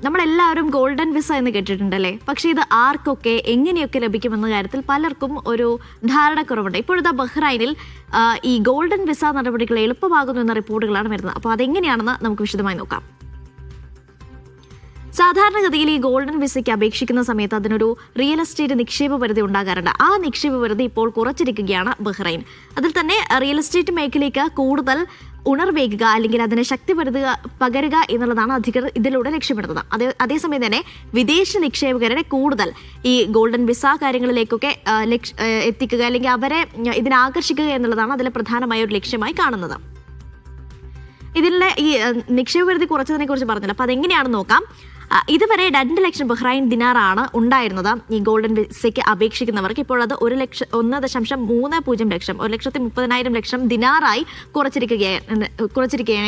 നമ്മളെല്ലാവരും golden visa എന്ന് കേട്ടിട്ടുണ്ടല്ലേ? പക്ഷേ ഇത് ആർക്കൊക്കെ എങ്ങനെയൊക്കെ ലഭിക്കുമെന്ന കാര്യത്തിൽ പലർക്കും ഒരു ധാരണക്കുറവുണ്ട്. ഇപ്പോഴത്തെ ബഹ്റൈനിൽ ഈ ഗോൾഡൻ വിസ നടപടികൾ എളുപ്പമാകുന്നു എന്ന റിപ്പോർട്ടുകളാണ് വരുന്നത്. അപ്പോൾ അതെങ്ങനെയാണെന്ന് നമുക്ക് വിശദമായി നോക്കാം. സാധാരണഗതിയിൽ ഈ ഗോൾഡൻ വിസയ്ക്ക് അപേക്ഷിക്കുന്ന സമയത്ത് അതിനൊരു റിയൽ എസ്റ്റേറ്റ് നിക്ഷേപ പരിധി ഉണ്ടാകാറുണ്ട്. ആ നിക്ഷേപ പരിധി ഇപ്പോൾ കുറച്ചിരിക്കുകയാണ് ബഹ്റൈൻ. അതിൽ തന്നെ റിയൽ എസ്റ്റേറ്റ് മേഖലയ്ക്ക് കൂടുതൽ ഉണർവേകുക അല്ലെങ്കിൽ അതിനെ ശക്തി പകരുക എന്നുള്ളതാണ് അധികൃതർ ഇതിലൂടെ ലക്ഷ്യമിടുന്നത്. അതേസമയം തന്നെ വിദേശ നിക്ഷേപകരെ കൂടുതൽ ഈ ഗോൾഡൻ വിസ കാര്യങ്ങളിലേക്കൊക്കെ എത്തിക്കുക അല്ലെങ്കിൽ അവരെ ഇതിനാകർഷിക്കുക എന്നുള്ളതാണ് അതിലെ പ്രധാനമായ ഒരു ലക്ഷ്യമായി കാണുന്നത്. ഇതിലെ ഈ നിക്ഷേപ പരിധി കുറച്ചതിനെ കുറിച്ച് പറഞ്ഞല്ലോ. അപ്പോൾ അതെങ്ങനെയാണെന്ന് നോക്കാം. ഇതുവരെ 2 ലക്ഷം ബഹ്റൈൻ ദിനാറാണ് ഉണ്ടായിരുന്നത് ഈ ഗോൾഡൻ വിസയ്ക്ക് അപേക്ഷിക്കുന്നവർക്ക്. ഇപ്പോൾ അത് 1.30 ലക്ഷം 1,30,000 ദിനാറായി കുറച്ചിരിക്കുകയാണ്.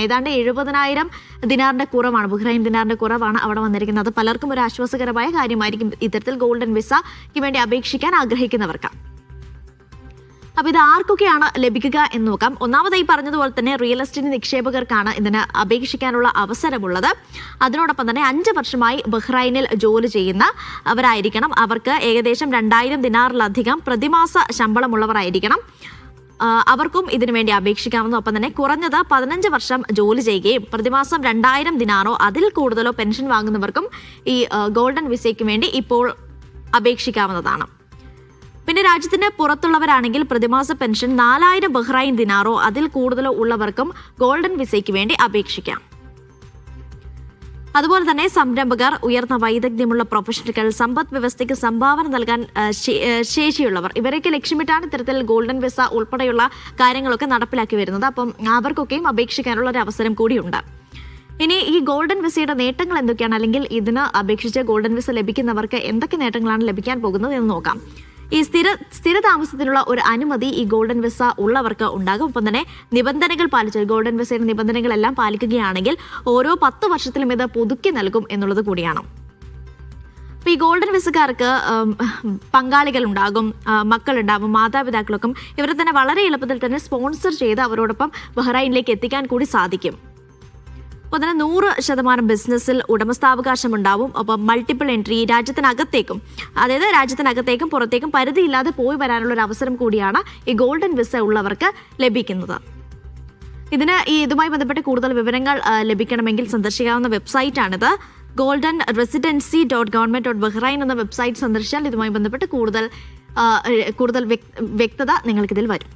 ഏതാണ്ട് 70,000 ദിനാറിന്റെ കുറവാണ്, ബഹ്റൈൻ ദിനാറിന്റെ കുറവാണ് അവിടെ വന്നിരിക്കുന്നത്. പലർക്കും ഒരു ആശ്വാസകരമായ കാര്യമായിരിക്കും ഇത്തരത്തിൽ ഗോൾഡൻ വിസയ്ക്ക് വേണ്ടി അപേക്ഷിക്കാൻ ആഗ്രഹിക്കുന്നവർക്ക്. അപ്പോൾ ഇത് ആർക്കൊക്കെയാണ് ലഭിക്കുക എന്ന് നോക്കാം. ഒന്നാമതായി പറഞ്ഞതുപോലെ തന്നെ റിയൽ എസ്റ്റേറ്റ് നിക്ഷേപകർക്കാണ് ഇതിന് അപേക്ഷിക്കാനുള്ള അവസരമുള്ളത്. അതിനോടൊപ്പം തന്നെ 5 വർഷമായി ബഹ്റൈനിൽ ജോലി ചെയ്യുന്നവരായിരിക്കണം. അവർക്ക് ഏകദേശം 2,000 ദിനാറിലധികം പ്രതിമാസ ശമ്പളമുള്ളവരായിരിക്കണം. അവർക്കും ഇതിനു വേണ്ടി അപേക്ഷിക്കാവുന്ന. ഒപ്പം തന്നെ കുറഞ്ഞത് 15 വർഷം ജോലി ചെയ്യുകയും പ്രതിമാസം 2,000 ദിനാറോ അതിൽ കൂടുതലോ പെൻഷൻ വാങ്ങുന്നവർക്കും ഈ ഗോൾഡൻ വിസയ്ക്ക് വേണ്ടി ഇപ്പോൾ അപേക്ഷിക്കാവുന്നതാണ്. പിന്നെ രാജ്യത്തിന് പുറത്തുള്ളവരാണെങ്കിൽ പ്രതിമാസ പെൻഷൻ 4,000 ബഹ്റൈൻ ദിനാറോ അതിൽ കൂടുതലോ ഉള്ളവർക്കും ഗോൾഡൻ വിസയ്ക്ക് വേണ്ടി അപേക്ഷിക്കാം. അതുപോലെ തന്നെ സംരംഭകർ, ഉയർന്ന വൈദഗ്ധ്യമുള്ള പ്രൊഫഷണലുകൾ, സമ്പദ് വ്യവസ്ഥയ്ക്ക് സംഭാവന നൽകാൻ ശേഷിയുള്ളവർ, ഇവരൊക്കെ ലക്ഷ്യമിട്ടാണ് ഇത്തരത്തിൽ ഗോൾഡൻ വിസ ഉൾപ്പെടെയുള്ള കാര്യങ്ങളൊക്കെ നടപ്പിലാക്കി വരുന്നത്. അപ്പം അവർക്കൊക്കെയും അപേക്ഷിക്കാനുള്ള ഒരു അവസരം കൂടിയുണ്ട്. ഇനി ഈ ഗോൾഡൻ വിസയുടെ നേട്ടങ്ങൾ എന്തൊക്കെയാണ്, അല്ലെങ്കിൽ ഇതിന് അപേക്ഷിച്ച് ഗോൾഡൻ വിസ ലഭിക്കുന്നവർക്ക് എന്തൊക്കെ നേട്ടങ്ങളാണ് ലഭിക്കാൻ പോകുന്നത് എന്ന് നോക്കാം. ഈ സ്ഥിര താമസത്തിനുള്ള ഒരു അനുമതി ഈ ഗോൾഡൻ വിസ ഉള്ളവർക്ക് ഉണ്ടാകും. ഒപ്പം തന്നെ നിബന്ധനകൾ പാലിച്ച് ഗോൾഡൻ വിസയുടെ നിബന്ധനകളെല്ലാം പാലിക്കുകയാണെങ്കിൽ ഓരോ 10 വർഷത്തിലും ഇത് പുതുക്കി നൽകും എന്നുള്ളത് കൂടിയാണ്. അപ്പോൾ ഈ ഗോൾഡൻ വിസക്കാർക്ക് പങ്കാളികൾ ഉണ്ടാകും, മക്കളുണ്ടാകും, മാതാപിതാക്കളൊക്കെ ഇവരെ തന്നെ വളരെ എളുപ്പത്തിൽ തന്നെ സ്പോൺസർ ചെയ്ത് അവരോടൊപ്പം ബഹ്റൈനിലേക്ക് എത്തിക്കാൻ കൂടി സാധിക്കും. അപ്പോൾ തന്നെ 100% ബിസിനസ്സിൽ ഉടമസ്ഥാവകാശം ഉണ്ടാവും. ഒപ്പം മൾട്ടിപ്പിൾ എൻട്രി രാജ്യത്തിനകത്തേക്കും പുറത്തേക്കും പരിധിയില്ലാതെ പോയി വരാനുള്ള ഒരു അവസരം കൂടിയാണ് ഈ ഗോൾഡൻ വിസ ഉള്ളവർക്ക് ലഭിക്കുന്നത്. ഇതുമായി ബന്ധപ്പെട്ട് കൂടുതൽ വിവരങ്ങൾ ലഭിക്കണമെങ്കിൽ സന്ദർശിക്കാവുന്ന വെബ്സൈറ്റാണിത്. goldenresidency.government.bahrain എന്ന വെബ്സൈറ്റ് സന്ദർശിച്ചാൽ ഇതുമായി ബന്ധപ്പെട്ട് കൂടുതൽ വ്യക്തത നിങ്ങൾക്കിതിൽ വരും.